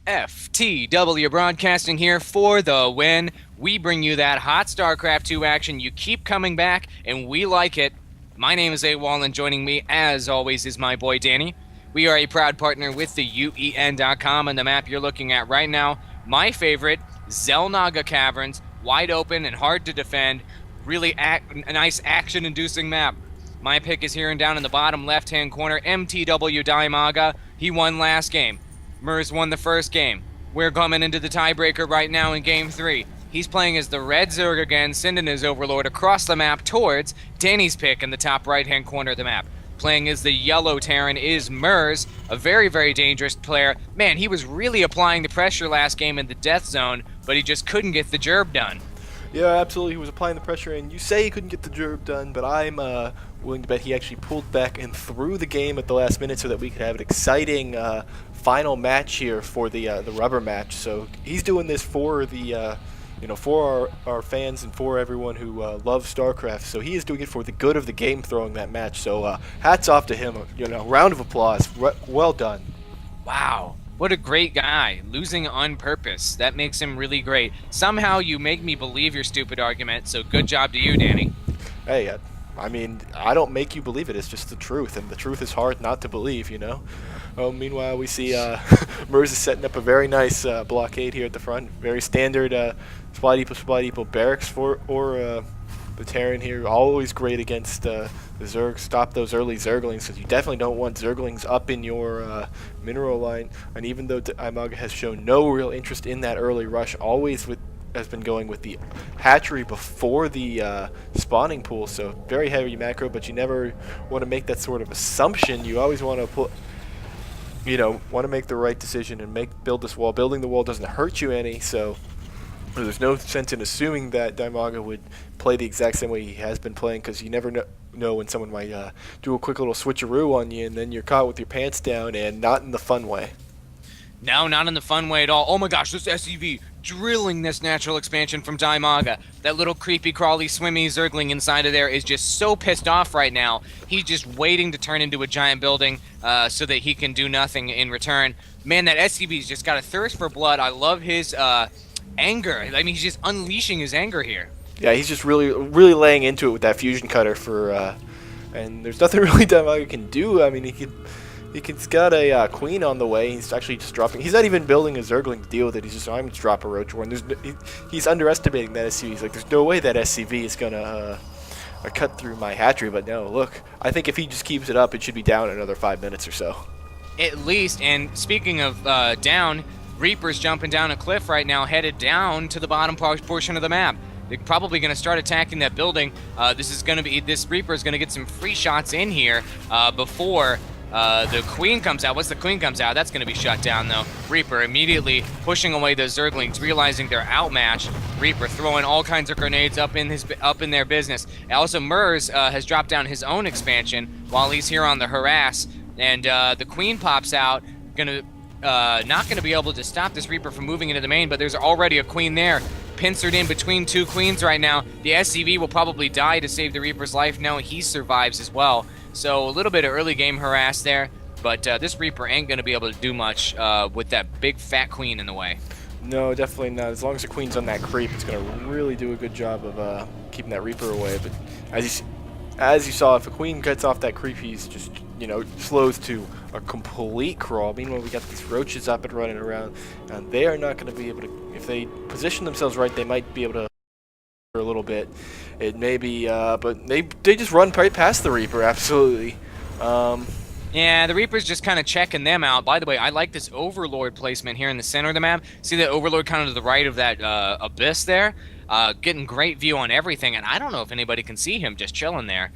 FTW Broadcasting here for the win. We bring you that hot StarCraft 2 action. You keep coming back, and we like it. My name is AWOL, and joining me, as always, is my boy Danny. We are a proud partner with the UEN.com, and the map you're looking at right now, my favorite, Xel'Naga Caverns, wide open and hard to defend. Really a nice action-inducing map. My pick is here and down in the bottom left-hand corner, MTW Daimaga. He won last game. Mers won the first game. We're coming into the tiebreaker right now in Game 3. He's playing as the red Zerg again, sending his Overlord across the map towards Danny's pick in the top right-hand corner of the map. Playing as the yellow Terran is Mers, a very, very dangerous player. Man, he was really applying the pressure last game in the death zone, but he just couldn't get the job done. Yeah, absolutely. He was applying the pressure, and you say he couldn't get the job done, but I'm willing to bet he actually pulled back and threw the game at the last minute so that we could have an exciting final match here for the rubber match. So he's doing this for the for our fans and for everyone who loves StarCraft. So he is doing it for the good of the game, throwing that match. So hats off to him. Round of applause. Well done. Wow. What a great guy, losing on purpose. That makes him really great. Somehow you make me believe your stupid argument, so good job to you, Danny. Hey, I mean, I don't make you believe it. It's just the truth, and the truth is hard not to believe, Oh, meanwhile, we see Mers is setting up a very nice blockade here at the front. Very standard Sply Depot barracks for the Terran here. Always great against the Zerg. Stop those early Zerglings, because you definitely don't want Zerglings up in your mineral line. And even though Daimaga has shown no real interest in that early rush, always has been going with the hatchery before the spawning pool. So very heavy macro, but you never want to make that sort of assumption. You always want to put, want to make the right decision and build this wall. Building the wall doesn't hurt you any, so there's no sense in assuming that Daimaga would play the exact same way he has been playing, because you never know when someone might do a quick little switcheroo on you, and then you're caught with your pants down, and not in the fun way. No, not in the fun way at all. Oh my gosh, this SCV drilling this natural expansion from Daimaga. That little creepy, crawly, swimmy Zergling inside of there is just so pissed off right now. He's just waiting to turn into a giant building so that he can do nothing in return. Man, that SCV's just got a thirst for blood. I love his anger. I mean, he's just unleashing his anger here. Yeah, he's just really laying into it with that fusion cutter and there's nothing really Daimaga can do. I mean, he's got a queen on the way. He's actually just dropping. He's not even building a Zergling to deal with it. He's just, I'm just drop a Roach War. And he's underestimating that SCV. He's like, there's no way that SCV is gonna cut through my hatchery. But no, look, I think if he just keeps it up, it should be down another 5 minutes or so. At least. And speaking of down, Reaper's jumping down a cliff right now, headed down to the bottom portion of the map. They're probably going to start attacking that building. This Reaper is going to get some free shots in here before the Queen comes out. Once the Queen comes out, that's going to be shut down, though. Reaper immediately pushing away those Zerglings, realizing they're outmatched. Reaper throwing all kinds of grenades up in their business. Also, Mers has dropped down his own expansion while he's here on the harass, and the Queen pops out, not going to be able to stop this Reaper from moving into the main, but there's already a Queen there, pincered in between two Queens right now. The SCV will probably die to save the Reaper's life. No, he survives as well. So a little bit of early game harass there, but this Reaper ain't going to be able to do much with that big fat Queen in the way. No, definitely not. As long as the Queen's on that creep, it's going to really do a good job of keeping that Reaper away. But as you saw, if a Queen gets off that creep, he's just, slows to a complete crawl. Meanwhile, we got these Roaches up and running around, and they are not going to be able to, if they position themselves right, they might be able to a little bit. It may be, but they just run right past the Reaper, absolutely. Yeah, the Reaper's just kind of checking them out. By the way, I like this Overlord placement here in the center of the map. See that Overlord kind of to the right of that abyss there? Getting great view on everything, and I don't know if anybody can see him just chilling there.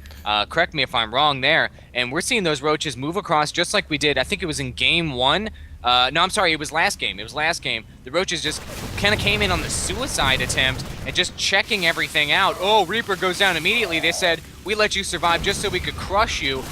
Correct me if I'm wrong there. And we're seeing those Roaches move across just like we did. I think it was in Game 1. No, I'm sorry, it was last game. The Roaches just kind of came in on the suicide attempt and just checking everything out. Oh, Reaper goes down immediately. They said, we let you survive just so we could crush you.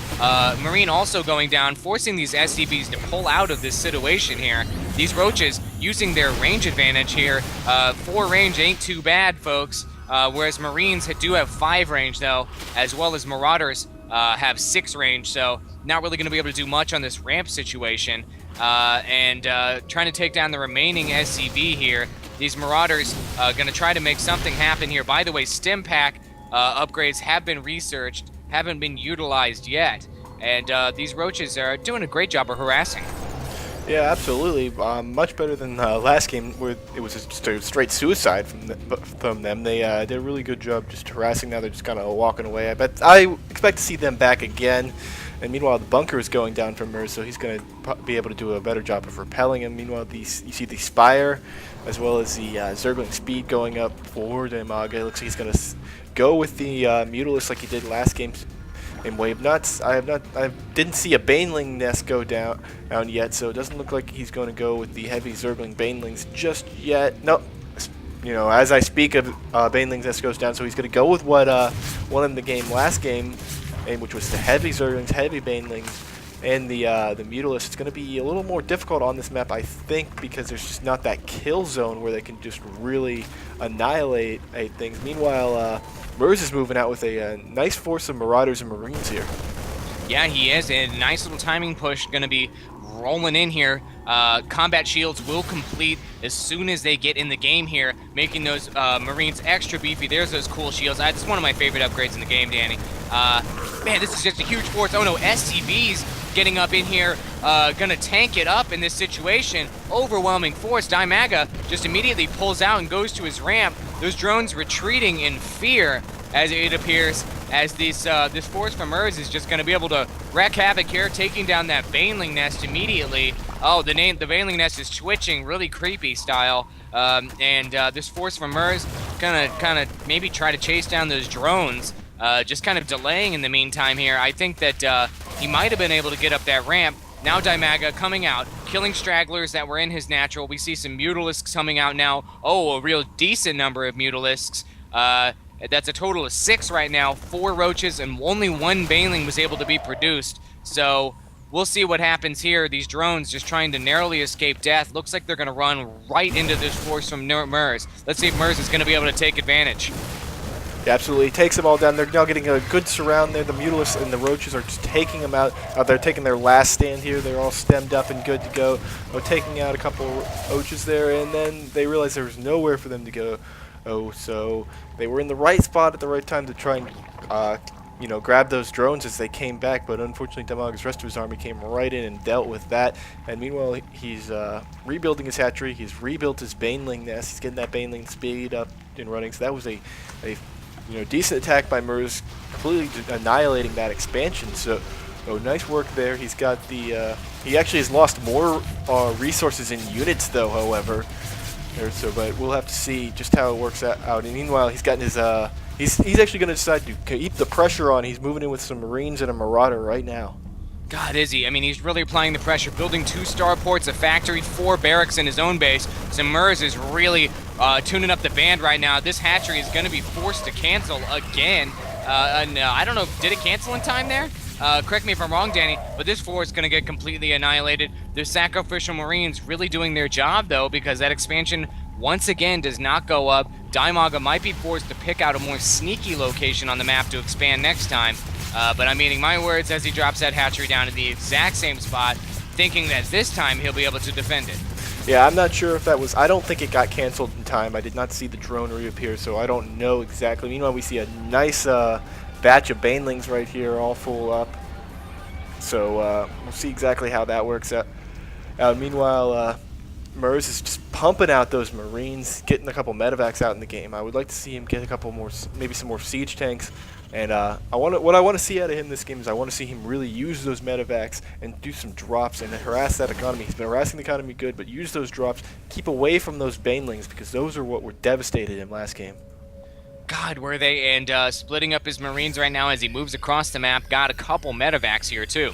Marine also going down, forcing these SCVs to pull out of this situation here. These Roaches using their range advantage here. 4 range ain't too bad, folks. Whereas Marines do have 5 range, though, as well as Marauders have 6 range, so not really going to be able to do much on this ramp situation. And trying to take down the remaining SCV here. These Marauders going to try to make something happen here. By the way, stim pack upgrades have been researched, haven't been utilized yet. And these Roaches are doing a great job of harassing. Yeah, absolutely. Much better than last game, where it was just a straight suicide from them. They did a really good job just harassing. Now they're just kind of walking away. I expect to see them back again. And meanwhile, the bunker is going down from Merz, so he's going to be able to do a better job of repelling him. Meanwhile, you see the Spire, as well as the Zergling speed going up for Daimaga. It looks like he's going to go with the Mutalisk like he did last game. In Wave Nuts, I didn't see a Baneling nest go down yet, so it doesn't look like he's going to go with the heavy Zergling Banelings just yet. No, you know, as I speak of Banelings nest goes down, so he's going to go with what won him the game last game, which was the heavy Zerglings, heavy Banelings, and the Mutalisk. It's going to be a little more difficult on this map, I think, because there's just not that kill zone where they can just really annihilate things. Meanwhile, Merz is moving out with a nice force of Marauders and Marines here. Yeah, he is. A nice little timing push going to be rolling in here. Combat shields will complete as soon as they get in the game here, making those Marines extra beefy. There's those cool shields. This is one of my favorite upgrades in the game, Danny. Man, this is just a huge force. Oh no, SCV's getting up in here, gonna tank it up in this situation. Overwhelming force. Daimaga just immediately pulls out and goes to his ramp. Those drones retreating in fear, as it appears, as this force from Merz is just going to be able to wreak havoc here, taking down that Baneling nest immediately. Oh, the Baneling nest is twitching, really creepy style. This force from Merz gonna kind of maybe try to chase down those drones, just kind of delaying in the meantime here. I think that he might have been able to get up that ramp. Now Daimaga coming out, killing stragglers that were in his natural. We see some Mutalisks coming out now. Oh, a real decent number of Mutalisks. That's a total of 6 right now. 4 Roaches and only 1 Baneling was able to be produced. So we'll see what happens here. These drones just trying to narrowly escape death. Looks like they're going to run right into this force from Merz. Let's see if Merz is going to be able to take advantage. Yeah, absolutely. Takes them all down. They're now getting a good surround there. The Mutalisks and the Roaches are just taking them out. They're taking their last stand here. They're all stemmed up and good to go. They're taking out a couple Roaches there, and then they realized there was nowhere for them to go. So they were in the right spot at the right time to try and grab those drones as they came back, but unfortunately Daimaga's rest of his army came right in and dealt with that. And meanwhile, he's rebuilding his hatchery. He's rebuilt his Baneling nest. He's getting that Baneling speed up and running. So that was a decent attack by Merz, completely annihilating that expansion. So nice work there. He's got the he actually has lost more resources in units though, however. But we'll have to see just how it works out. And meanwhile, he's gotten his he's actually going to decide to keep the pressure on. He's moving in with some Marines and a Marauder right now. God, is he? I mean, he's really applying the pressure, building 2 starports, a factory, 4 barracks in his own base. So Merz is really tuning up the band right now. This hatchery is going to be forced to cancel again. I don't know, did it cancel in time there? Correct me if I'm wrong, Danny, but this force is going to get completely annihilated. The sacrificial Marines really doing their job, though, because that expansion, once again, does not go up. Daimaga might be forced to pick out a more sneaky location on the map to expand next time. But I'm eating my words as he drops that hatchery down in the exact same spot, thinking that this time he'll be able to defend it. Yeah, I'm not sure if that was... I don't think it got canceled in time. I did not see the drone reappear, so I don't know exactly. Meanwhile, we see a nice batch of Banelings right here, all full up. So we'll see exactly how that works out. Meanwhile, Merz is just pumping out those Marines, getting a couple medevacs out in the game. I would like to see him get a couple more, maybe some more siege tanks. And what I want to see out of him this game is I want to see him really use those medevacs and do some drops and harass that economy. He's been harassing the economy good, but use those drops. Keep away from those Banelings because those are what were devastated him last game. God, were they? And splitting up his Marines right now as he moves across the map. Got a couple medevacs here, too.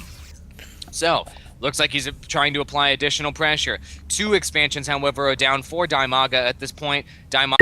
So, looks like he's trying to apply additional pressure. 2 expansions, however, are down for Daimaga at this point. Daimaga